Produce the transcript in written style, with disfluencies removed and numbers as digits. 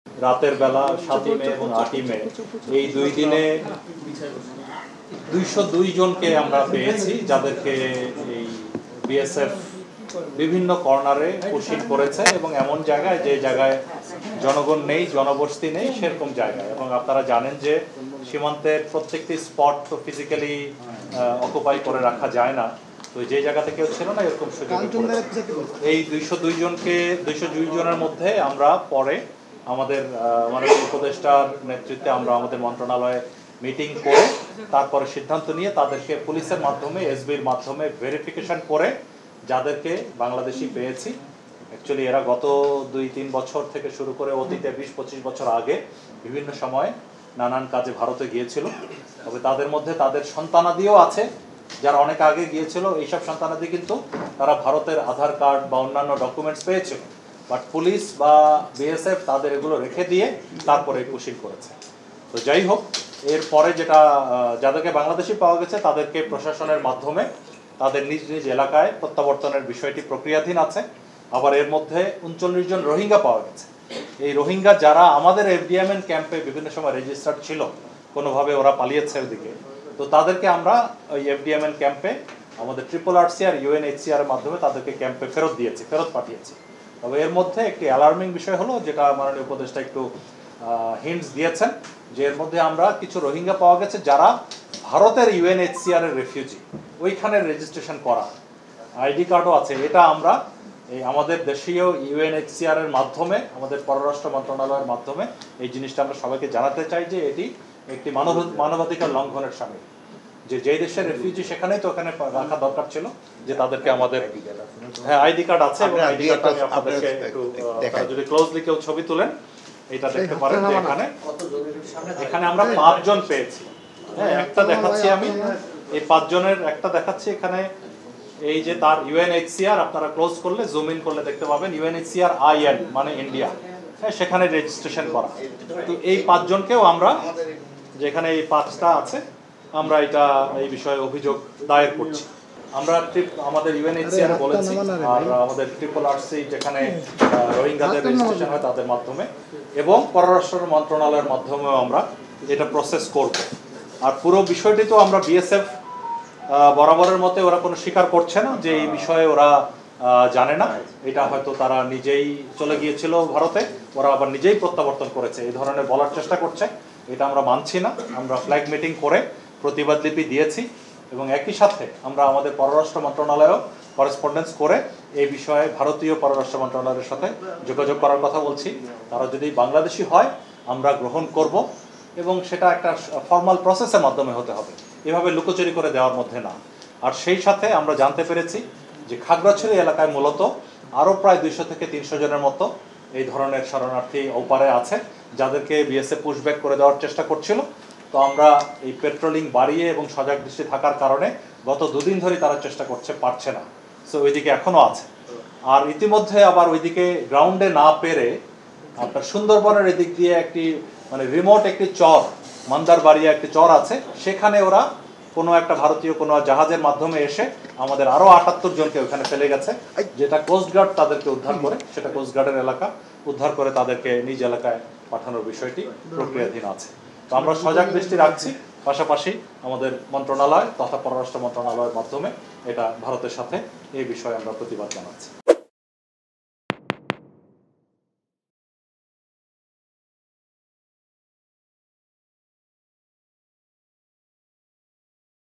রাতের বেলা 7 মে এবং 8 মে এই 2 দিনে 202 জনকে আমরা পেয়েছি, যাদেরকে এই বিএসএফ বিভিন্ন কর্নারে পুশিং করেছে এবং এমন জায়গায় যে জায়গায় জনগণ নেই, জনবসতি নেই, সেরকম জায়গায়। এবং আপনারা জানেন যে সীমান্তের প্রত্যেকটি স্পট তো ফিজিক্যালি অকুপাই করে রাখা যায় না, তো যে জায়গাতে কেউ ছিল না এরকম সুযোগ। এই 202 জনকে 202 জনের মধ্যে আমরা পরে আমাদের মাননীয় উপদেষ্টার নেতৃত্বে আমরা আমাদের মন্ত্রণালয়ে মিটিং করে তারপরে সিদ্ধান্ত নিয়ে তাদেরকে পুলিশের মাধ্যমে, এসবির মাধ্যমে ভেরিফিকেশন করে যাদেরকে বাংলাদেশি পেয়েছি। অ্যাকচুয়ালি এরা গত 2-3 বছর থেকে শুরু করে অতীতে 20-25 বছর আগে বিভিন্ন সময় নানান কাজে ভারতে গিয়েছিল। তবে তাদের মধ্যে তাদের সন্তানাদিও আছে যারা অনেক আগে গিয়েছিল। এইসব সন্তানাদি কিন্তু তারা ভারতের আধার কার্ড বা অন্যান্য ডকুমেন্টস পেয়েছিল, বাট পুলিশ বা বিএসএফ তাদের এগুলো রেখে দিয়ে তারপরে পুশিং করেছে। তো যাই হোক, এরপরে যেটা যাদেরকে বাংলাদেশি পাওয়া গেছে তাদেরকে প্রশাসনের মাধ্যমে তাদের নিজ নিজ এলাকায় প্রত্যাবর্তনের বিষয়টি প্রক্রিয়াধীন আছে। আবার এর মধ্যে 39 জন রোহিঙ্গা পাওয়া গেছে। এই রোহিঙ্গা যারা আমাদের এফডিএমএন ক্যাম্পে বিভিন্ন সময় রেজিস্টার্ড ছিল, কোনোভাবে ওরা পালিয়েছে ওদিকে, তো তাদেরকে আমরা ওই এফডিএমএন ক্যাম্পে আমাদের RRRC আর UNHCR এর মাধ্যমে তাদেরকে ক্যাম্পে ফেরত পাঠিয়েছি। তবে এর মধ্যে একটি অ্যালার্মিং বিষয় হলো, যেটা মাননীয় উপদেষ্টা একটু হিন্টস দিয়েছেন, যে এর মধ্যে আমরা কিছু রোহিঙ্গা পাওয়া গেছে যারা ভারতের UNHCR এর রেফিউজি, ওইখানে রেজিস্ট্রেশন করা, আইডি কার্ডও আছে। এটা আমরা এই আমাদের দেশীয় UNHCR এর মাধ্যমে, আমাদের পররাষ্ট্র মন্ত্রণালয়ের মাধ্যমে এই জিনিসটা আমরা সবাইকে জানাতে চাই যে এটি একটি মানবাধিকার লঙ্ঘনের সামিল। যে দেশের রেফিউজি সেখানেই তো ওখানে রাখা দরকার ছিল, যে তাদেরকে আমাদের আইডি কার্ড আছে এবং আইডি কার্ডটা আমি আপনাদেরকে একটু যদি ক্লোজলি কেউ ছবি তুলেন এটা দেখতে পারেন যে এখানে আমরা 5 জন পেয়েছি। হ্যাঁ, একটা দেখাচ্ছি আমি, এই 5 জনের একটা দেখাচ্ছি এখানে। এই যে তার UNHCR, আপনারা ক্লোজ করলে জুম ইন করলে দেখতে পাবেন UNHCR IN মানে ইন্ডিয়া, হ্যাঁ, সেখানে রেজিস্ট্রেশন করা। তো এই 5 জনকেও আমরা, যেখানে এই 5টা আছে, আমরা এটা এই বিষয়ে অভিযোগ দায়ের করছি। আমরা আমাদের UNHCR বলেছি আর আমাদের RRRC যেখানে রোহিঙ্গাদের রেজিস্ট্রেশন হয় তাদের মাধ্যমে এবং পররাষ্ট্র মন্ত্রণালয়ের মাধ্যমেও আমরা এটা প্রসেস করব। আর পুরো বিষয়টি তো আমরা বিএসএফ বরাবরের মতে ওরা কোনো স্বীকার করছে না যে এই বিষয়ে ওরা জানে না। এটা হয়তো তারা নিজেই চলে গিয়েছিল ভারতে, ওরা আবার নিজেই প্রত্যাবর্তন করেছে, এই ধরনের বলার চেষ্টা করছে। এটা আমরা মানছি না। আমরা ফ্ল্যাগ মিটিং করে প্রতিবাদ লিপি দিয়েছি এবং একই সাথে আমরা আমাদের পররাষ্ট্র মন্ত্রণালয়েও করেসপন্ডেন্স করে এই বিষয়ে ভারতীয় পররাষ্ট্র মন্ত্রণালয়ের সাথে যোগাযোগ করার কথা বলছি। তারা যদি বাংলাদেশি হয় আমরা গ্রহণ করব এবং সেটা একটা ফর্মাল প্রসেসের মাধ্যমে হতে হবে, এভাবে লুকোচুরি করে দেওয়ার মধ্যে না। আর সেই সাথে আমরা জানতে পেরেছি যে খাগড়াছড়ি এলাকায় মূলত আরও প্রায় 200 থেকে 300 জনের মতো এই ধরনের শরণার্থী ওপারে আছে, যাদেরকে বিএসএফ পুশব্যাক করে দেওয়ার চেষ্টা করছিল। তো আমরা এই পেট্রোলিং বাড়িয়ে এবং সজাগ দৃষ্টি থাকার কারণে গত 2 দিন ধরে তারা চেষ্টা করছে, পারছে না। সো ওইদিকে এখনও আছে। আর ইতিমধ্যে আবার ওইদিকে গ্রাউন্ডে না পেরে আপনার সুন্দরবনের এদিক দিয়ে একটি মানে রিমোট একটি চর, মান্দারবাড়িয়া একটি চর আছে, সেখানে ওরা কোনো একটা ভারতীয় কোনো জাহাজের মাধ্যমে এসে আমাদের আরও 78 জনকে ওখানে ফেলে গেছে, যেটা কোস্টগার্ড তাদেরকে উদ্ধার করে, সেটা কোস্টগার্ডের এলাকা উদ্ধার করে তাদেরকে নিজ এলাকায় পাঠানোর বিষয়টি প্রক্রিয়াধীন আছে। তো আমরা সজাগ দৃষ্টি রাখছি, পাশাপাশি আমাদের মন্ত্রণালয় তথা পররাষ্ট্র মন্ত্রণালয়ের মাধ্যমে এটা ভারতের সাথে এই বিষয়ে আমরা প্রতিবাদ জানাচ্ছি।